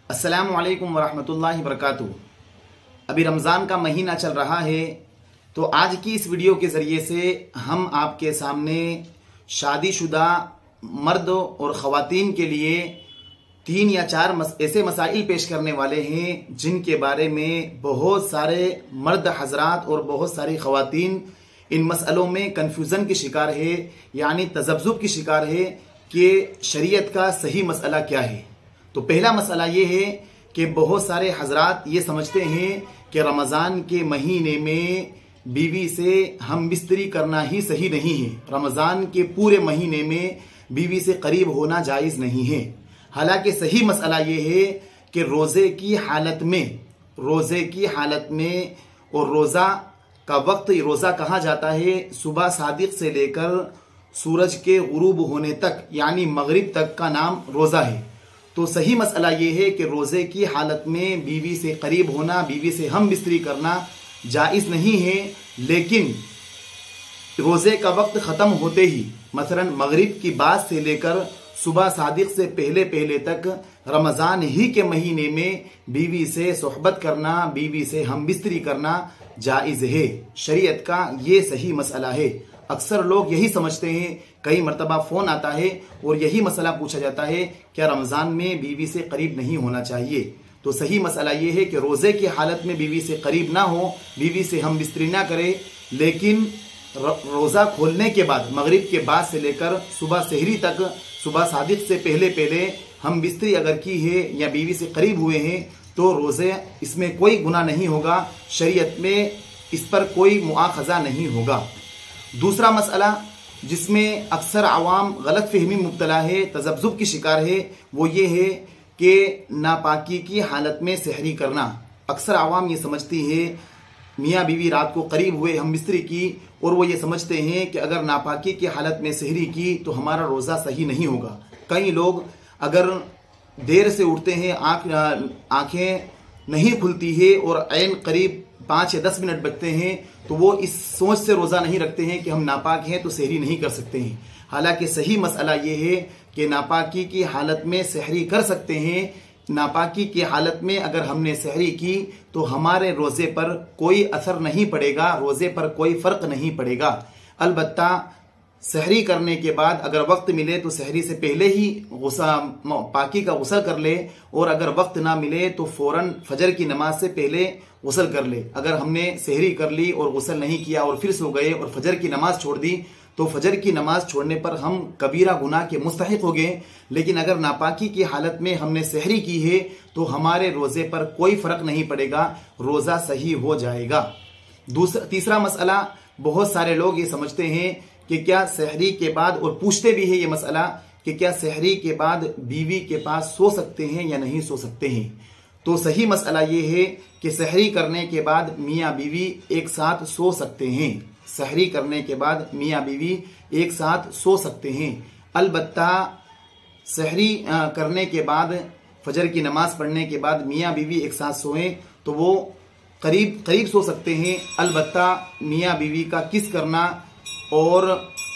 अस्सलामु अलैकुम वरहमतुल्लाहि वबरकातुहू। अभी रमज़ान का महीना चल रहा है, तो आज की इस वीडियो के ज़रिए से हम आपके सामने शादीशुदा मर्द और ख़वातीन के लिए 3 या 4 ऐसे मसाइल पेश करने वाले हैं जिनके बारे में बहुत सारे मर्द हजरात और बहुत सारी ख़वातीन इन मसलों में कन्फ्यूज़न की शिकार है, यानी तज़ब्ज़ुब की शिकार है कि शरीयत का सही मसला क्या है। तो पहला मसला ये है कि बहुत सारे हजरात ये समझते हैं कि रमज़ान के महीने में बीवी से हम बिस्तरी करना ही सही नहीं है, रमज़ान के पूरे महीने में बीवी से करीब होना जायज़ नहीं है। हालांकि सही मसला ये है कि रोज़े की हालत में और रोज़ा का वक्त, रोज़ा कहा जाता है सुबह सादिक से लेकर सूरज के गुरूब होने तक, यानी मगरिब तक का नाम रोज़ा है। तो सही मसला ये है कि रोज़े की हालत में बीवी से करीब होना, बीवी से हम बिस्तरी करना जायज़ नहीं है। लेकिन रोज़े का वक्त ख़त्म होते ही, मसलन मगरिब की बाद से लेकर सुबह सादिक से पहले तक रमज़ान ही के महीने में बीवी से सोहबत करना, बीवी से हम बिस्तरी करना जायज़ है। शरीयत का ये सही मसला है। अक्सर लोग यही समझते हैं, कई मरतबा फ़ोन आता है और यही मसला पूछा जाता है क्या रमज़ान में बीवी से करीब नहीं होना चाहिए। तो सही मसला ये है कि रोज़े की हालत में बीवी से करीब ना हो, बीवी से हम बिस्तरी ना करें, लेकिन रोज़ा खोलने के बाद, मगरिब के बाद से लेकर सुबह सहरी तक, सुबह सादिक से पहले हम बिस्तरी अगर की है या बीवी से करीब हुए हैं तो रोज़े, इसमें कोई गुनाह नहीं होगा, शरीयत में इस पर कोई मुआखज़ा नहीं होगा। दूसरा मसला जिसमें अक्सर आवाम गलत फहमी मुब्तला है, तज़ब्ज़ुब की शिकार है, वो ये है कि नापाकी की हालत में सहरी करना। अक्सर आवाम ये समझती है, मियाँ बीवी रात को करीब हुए, हम बिस्तरी की, और वो ये समझते हैं कि अगर नापाकी की हालत में सहरी की तो हमारा रोज़ा सही नहीं होगा। कई लोग अगर देर से उठते हैं, आँखें नहीं खुलती है और ऐन करीब 5 या 10 मिनट बचते हैं, तो वो इस सोच से रोज़ा नहीं रखते हैं कि हम नापाक हैं तो सहरी नहीं कर सकते हैं। हालांकि सही मसला ये है कि नापाकी की हालत में सहरी कर सकते हैं। नापाकी की हालत में अगर हमने सहरी की तो हमारे रोज़े पर कोई असर नहीं पड़ेगा, रोज़े पर कोई फ़र्क नहीं पड़ेगा। अलबत्ता सहरी करने के बाद अगर वक्त मिले तो सहरी से पहले ही पाकी का गुस्ल कर ले, और अगर वक्त ना मिले तो फ़ौरन फजर की नमाज से पहले गुस्ल कर ले। अगर हमने सहरी कर ली और गुस्ल नहीं किया और फिर सो गए और फजर की नमाज छोड़ दी तो फजर की नमाज छोड़ने पर हम कबीरा गुनाह के मुस्तहिक हो गए। लेकिन अगर नापाकी की हालत में हमने सहरी की है तो हमारे रोज़े पर कोई फ़र्क नहीं पड़ेगा, रोज़ा सही हो जाएगा। तीसरा मसला, बहुत सारे लोग ये समझते हैं कि क्या सहरी के बाद, और पूछते भी है ये मसला, कि क्या सहरी के बाद बीवी के पास सो सकते हैं या नहीं सो सकते हैं। तो सही मसला ये है कि सहरी करने के बाद मियाँ बीवी एक साथ सो सकते हैं। सहरी करने के बाद मियाँ बीवी एक साथ सो सकते हैं। अलबत्ता सहरी करने के बाद, फजर की नमाज पढ़ने के बाद मियाँ बीवी एक साथ सोएं तो वो करीब सो सकते हैं। अलबत्ता मियाँ बीवी का किस करना, और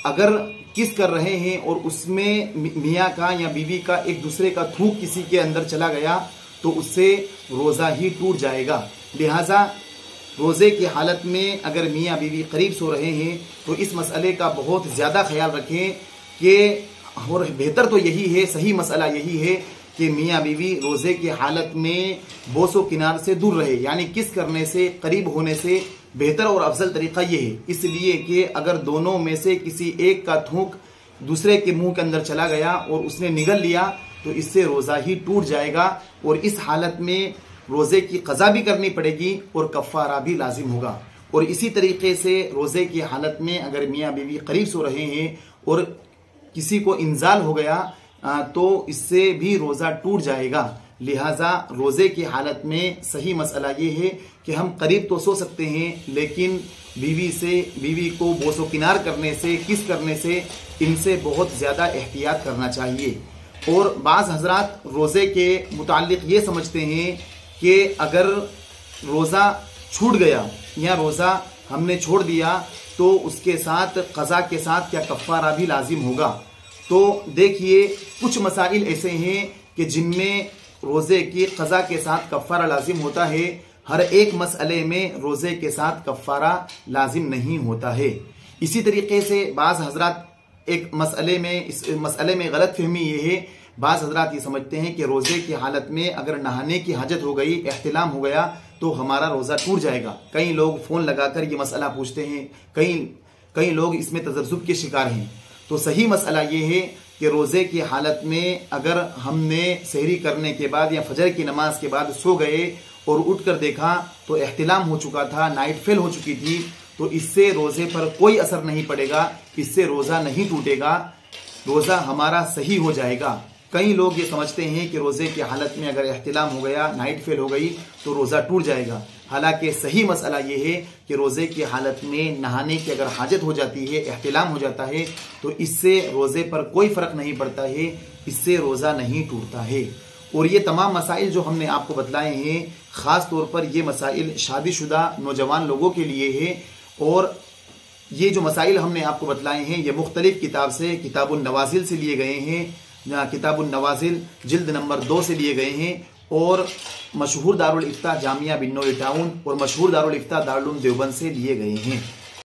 अगर किस कर रहे हैं और उसमें मियाँ का या बीवी का एक दूसरे का थूक किसी के अंदर चला गया तो उससे रोज़ा ही टूट जाएगा। लिहाजा रोज़े की हालत में अगर मियाँ बीवी करीब सो रहे हैं तो इस मसले का बहुत ज़्यादा ख्याल रखें कि, और बेहतर तो यही है, सही मसला यही है कि मियाँ बीवी रोज़े की हालत में बोसो किनार से दूर रहे, यानी किस करने से, करीब होने से बेहतर और अफजल तरीका ये है। इसलिए कि अगर दोनों में से किसी एक का थूक दूसरे के मुंह के अंदर चला गया और उसने निगल लिया तो इससे रोज़ा ही टूट जाएगा, और इस हालत में रोज़े की क़ज़ा भी करनी पड़ेगी और कफ़ारा भी लाजिम होगा। और इसी तरीके से रोज़े की हालत में अगर मियाँ बीवी करीब सो रहे हैं और किसी को इंजाल हो गया तो इससे भी रोज़ा टूट जाएगा। लिहाजा रोज़े की हालत में सही मसला ये है कि हम करीब तो सो सकते हैं, लेकिन बीवी को बोसो किनार करने से, किस करने से, इनसे बहुत ज़्यादा एहतियात करना चाहिए। और बाज़ हज़रात रोज़े के मुताल्लिक़ ये समझते हैं कि अगर रोज़ा छूट गया या रोज़ा हमने छोड़ दिया तो उसके साथ क़ज़ा के साथ क्या कफ़ारा भी लाजिम होगा। तो देखिए, कुछ मसाइल ऐसे हैं कि जिनमें روزے کی قضا کے ساتھ کفارہ لازم ہوتا ہے، ہر ایک مسئلے میں روزے کے ساتھ کفارہ لازم نہیں ہوتا ہے۔ اسی طریقے سے بعض حضرات ایک اس مسئلے میں غلط فہمی یہ ہے، بعض حضرات یہ سمجھتے ہیں کہ روزے کی حالت میں اگر نہانے کی حاجت ہو گئی، احتلام ہو گیا تو ہمارا روزہ ٹوٹ جائے گا۔ کئی لوگ فون لگا کر یہ مسئلہ پوچھتے ہیں، کئی لوگ اس میں تذبذب کے شکار ہیں۔ تو صحیح مسئلہ یہ ہے کہ روزے کی حالت میں اگر ہم نے سحری کرنے کے بعد یا فجر کی نماز کے بعد سو گئے اور اٹھ کر دیکھا تو احتلام ہو چکا تھا، نائٹ فیل ہو چکی تھی، تو اس سے روزے پر کوئی اثر نہیں پڑے گا، اس سے روزہ نہیں ٹوٹے گا، روزہ ہمارا صحیح ہو جائے گا۔ کئی لوگ یہ سمجھتے ہیں کہ روزے کی حالت میں اگر احتلام ہو گیا، نائٹ فیل ہو گئی تو روزہ ٹوٹ جائے گا، حالانکہ صحیح مسئلہ یہ ہے کہ روزے کی حالت میں نہانے کی اگر حاجت ہو جاتی ہے، احتلام ہو جاتا ہے تو اس سے روزے پر کوئی فرق نہیں پڑتا ہے، اس سے روزہ نہیں ٹوٹتا ہے۔ اور یہ تمام مسائل جو ہم نے آپ کو بتلائے ہیں، خاص طور پر یہ مسائل شادی شدہ نوجوان لوگوں کے لیے ہے، اور یہ جو مسائل ہم نے آپ کو بتلائے ہیں یہ مختلف کتاب سے، کتاب النوازل سے لیے گئے ہیں، کتاب النوازل جلد نمبر 2 سے لیے گئے ہیں، اور مشہور دارالافتاء جامعہ بنور ٹاؤن اور مشہور دارالافتاء دارالعلوم دیوبند سے لیے گئے ہیں۔